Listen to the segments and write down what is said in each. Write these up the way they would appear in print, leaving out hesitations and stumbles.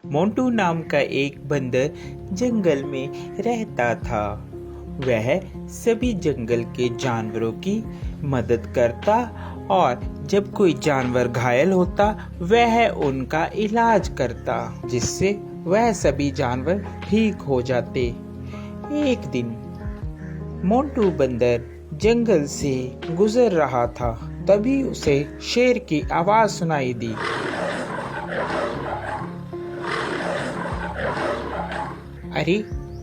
मोंटू नाम का एक बंदर जंगल में रहता था। वह सभी जंगल के जानवरों की मदद करता और जब कोई जानवर घायल होता वह उनका इलाज करता, जिससे वह सभी जानवर ठीक हो जाते। एक दिन मोंटू बंदर जंगल से गुजर रहा था, तभी उसे शेर की आवाज सुनाई दी। अरे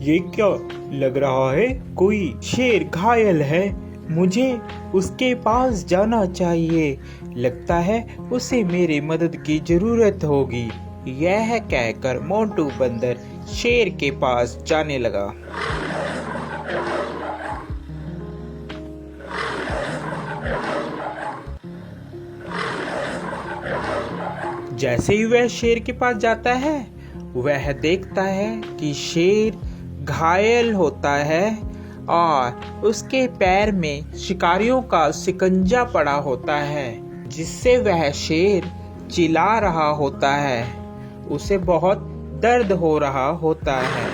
ये क्या लग रहा है, कोई शेर घायल है, मुझे उसके पास जाना चाहिए, लगता है उसे मेरी मदद की जरूरत होगी। यह कहकर मोंटू बंदर शेर के पास जाने लगा। जैसे ही वह शेर के पास जाता है वह देखता है कि शेर घायल होता है और उसके पैर में शिकारियों का शिकंजा पड़ा होता है, जिससे वह शेर चिल्ला रहा होता है। उसे बहुत दर्द हो रहा होता है।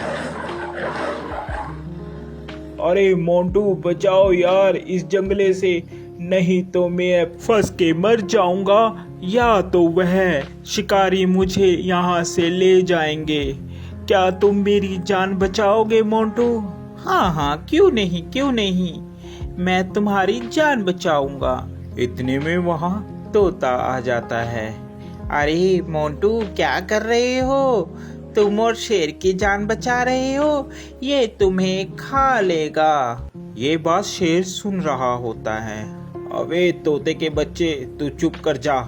अरे मोंटू बचाओ यार इस जंगले से, नहीं तो मैं फंस के मर जाऊंगा या तो वह शिकारी मुझे यहाँ से ले जाएंगे। क्या तुम मेरी जान बचाओगे मोंटू? हाँ, क्यों नहीं, मैं तुम्हारी जान बचाऊंगा। इतने में वहाँ तोता आ जाता है। अरे मोंटू क्या कर रहे हो? तुम और शेर की जान बचा रहे हो, ये तुम्हें खा लेगा। ये बात शेर सुन रहा होता है। अबे तोते के बच्चे, तू चुप कर जा।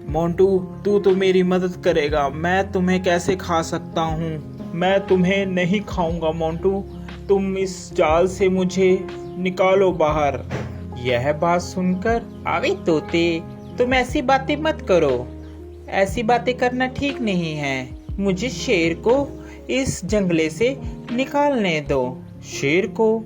मोंटू तू तो मेरी मदद करेगा, मैं तुम्हें कैसे खा सकता हूँ? मैं तुम्हें नहीं खाऊंगा मोंटू, तुम इस जाल से मुझे निकालो बाहर। यह बात सुनकर, अबे तोते तुम ऐसी बातें मत करो, ऐसी बातें करना ठीक नहीं है। मुझे शेर को इस जंगले से निकालने दो। शेर को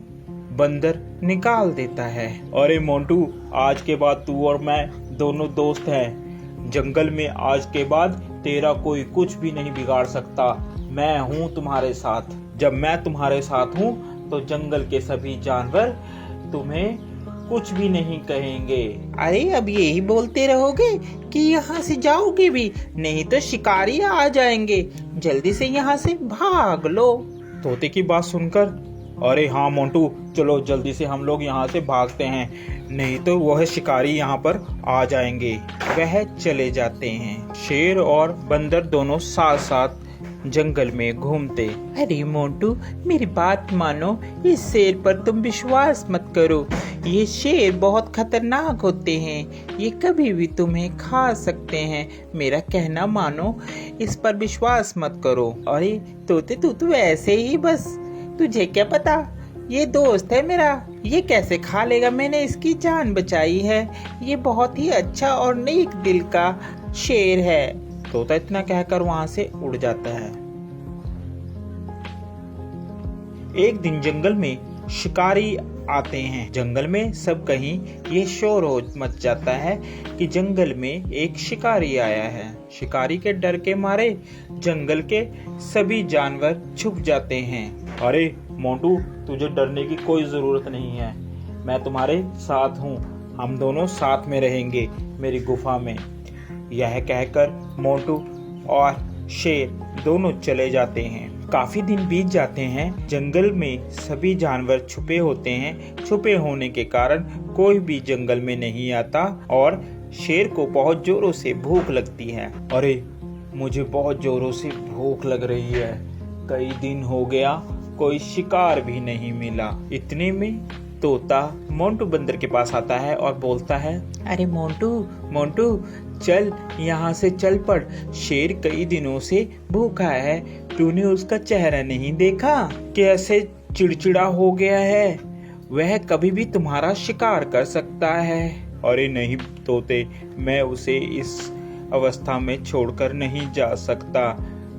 बंदर निकाल देता है। अरे मोंटू, आज के बाद तू और मैं दोनों दोस्त हैं। जंगल में आज के बाद तेरा कोई कुछ भी नहीं बिगाड़ सकता। मैं हूँ तुम्हारे साथ। जब मैं तुम्हारे साथ हूँ तो जंगल के सभी जानवर तुम्हें कुछ भी नहीं कहेंगे। अरे अब यही बोलते रहोगे कि यहाँ से जाओगे भी, नहीं तो शिकारी आ जाएंगे। जल्दी से यहाँ से भाग लो। तोते की बात सुनकर, अरे हाँ मोंटू, चलो जल्दी से हम लोग यहाँ से भागते हैं, नहीं तो वह शिकारी यहाँ पर आ जाएंगे। वह चले जाते हैं। शेर और बंदर दोनों साथ साथ जंगल में घूमते। अरे मोंटू मेरी बात मानो, इस शेर पर तुम विश्वास मत करो। ये शेर बहुत खतरनाक होते हैं, ये कभी भी तुम्हें खा सकते हैं। मेरा कहना मानो, इस पर विश्वास मत करो। अरे तोते तू तो ऐसे ही बस, तुझे क्या पता, ये दोस्त है मेरा, ये कैसे खा लेगा, मैंने इसकी जान बचाई है। ये बहुत ही अच्छा और नेक दिल का शेर है। तोता इतना कहकर वहां से उड़ जाता है। एक दिन जंगल में शिकारी आते हैं। जंगल में सब कहीं ये शोर हो मच जाता है कि जंगल में एक शिकारी आया है। शिकारी के डर के मारे जंगल के सभी जानवर छुप जाते हैं। अरे मोंटू, तुझे डरने की कोई जरूरत नहीं है, मैं तुम्हारे साथ हूँ, हम दोनों साथ में रहेंगे मेरी गुफा में। यह कहकर मोंटू और शेर दोनों चले जाते हैं। काफी दिन बीत जाते हैं। जंगल में सभी जानवर छुपे होते हैं। छुपे होने के कारण कोई भी जंगल में नहीं आता और शेर को बहुत जोरों से भूख लगती है। अरे मुझे बहुत जोरों से भूख लग रही है, कई दिन हो गया कोई शिकार भी नहीं मिला। इतने में तोता मोंटू बंदर के पास आता है और बोलता है, अरे मोंटू चल यहाँ से चल पड़, शेर कई दिनों से भूखा है, तूने उसका चेहरा नहीं देखा, कैसे चिड़चिड़ा हो गया है, वह कभी भी तुम्हारा शिकार कर सकता है। अरे नहीं तोते, मैं उसे इस अवस्था में छोड़कर नहीं जा सकता,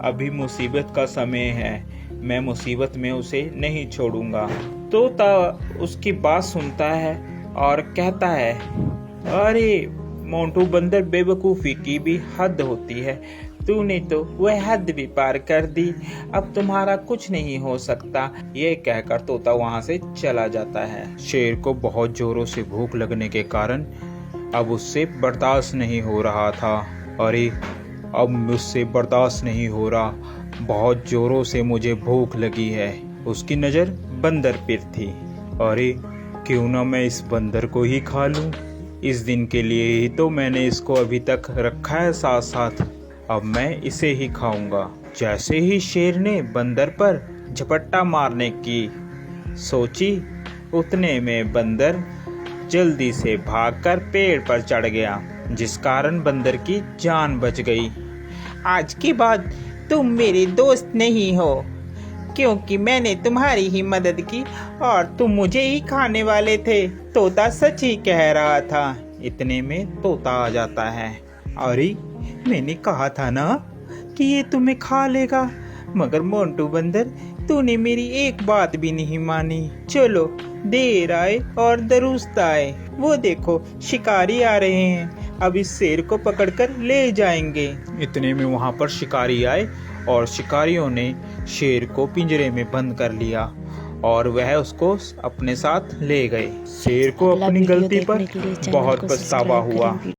अभी मुसीबत का समय है, मैं मुसीबत में उसे नहीं छोड़ूंगा। तोता उसकी बात सुनता है और कहता है, अरे मोंटू बंदर, बेवकूफ़ी की भी हद होती है, तूने तो वह हद भी पार कर दी, अब तुम्हारा कुछ नहीं हो सकता। ये कहकर तोता वहाँ से चला जाता है। शेर को बहुत जोरों से भूख लगने के कारण अब उससे बर्दाश्त नहीं हो रहा था। अरे अब मुझसे बर्दाश्त नहीं हो रहा, बहुत जोरों से मुझे भूख लगी है। उसकी नज़र बंदर पर थी। अरे क्यों ना मैं इस बंदर को ही खा लूं। इस दिन के लिए ही तो मैंने इसको अभी तक रखा है साथ साथ, अब मैं इसे ही खाऊंगा। जैसे ही शेर ने बंदर पर झपट्टा मारने की सोची, उतने में बंदर जल्दी से भागकर पेड़ पर चढ़ गया, जिस कारण बंदर की जान बच गई। आज के बाद तुम मेरे दोस्त नहीं हो, क्योंकि मैंने तुम्हारी ही मदद की और तुम मुझे ही खाने वाले थे। तोता सच ही कह रहा था। इतने में तोता आ जाता है। अरे मैंने कहा था ना कि ये तुम्हें खा लेगा, मगर मोंटू बंदर तूने मेरी एक बात भी नहीं मानी। चलो देर आए और दुरुस्त आए, वो देखो शिकारी आ रहे हैं, अब इस शेर को पकड़कर ले जाएंगे। इतने में वहां पर शिकारी आए और शिकारियों ने शेर को पिंजरे में बंद कर लिया और वह उसको अपने साथ ले गए। शेर को अपनी गलती पर बहुत पछतावा हुआ।